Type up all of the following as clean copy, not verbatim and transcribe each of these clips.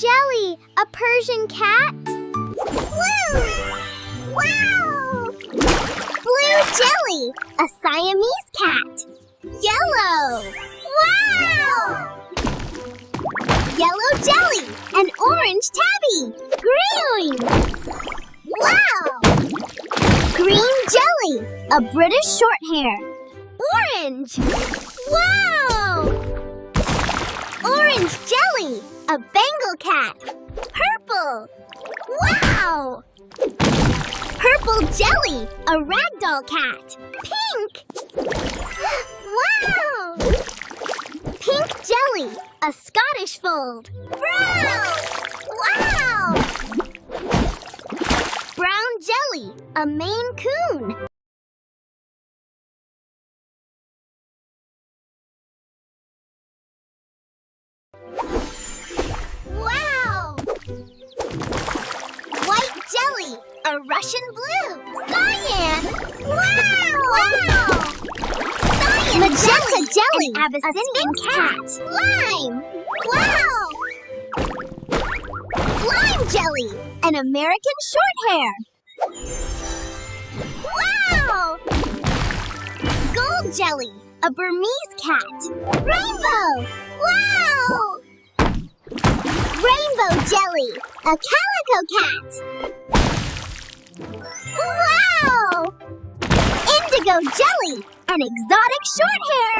Jelly, a Persian cat. Blue! Wow! Blue Jelly, a Siamese cat. Yellow! Wow! Yellow Jelly, an orange tabby. Green! Wow! Green Jelly, a British Shorthair. Orange! Wow! Orange Jelly, a Bengal cat. Purple! Wow! Purple Jelly, a ragdoll cat. Pink! Wow! Pink Jelly, a Scottish fold. Brown! Wow! Brown Jelly, a Maine Coon. Wow! White Jelly, a Russian blue. Cyan! Wow! Wow! Cyan Magenta Jelly, an Abyssinian cat. Lime! Wow! Lime Jelly, an American Shorthair. Wow! Gold Jelly, a Burmese cat. Rainbow! Wow! Rainbow Jelly, a calico cat. Wow! Indigo Jelly, an exotic shorthair.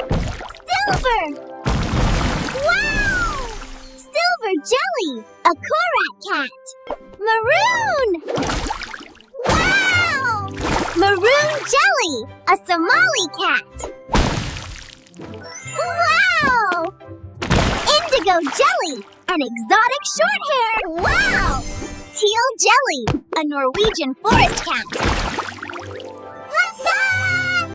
Silver! Wow! Silver Jelly, a Korat cat. Maroon! Wow! Maroon Jelly, a Somali cat. Wow! Indigo Jelly, an exotic shorthair. Wow! Teal Jelly, a Norwegian forest cat.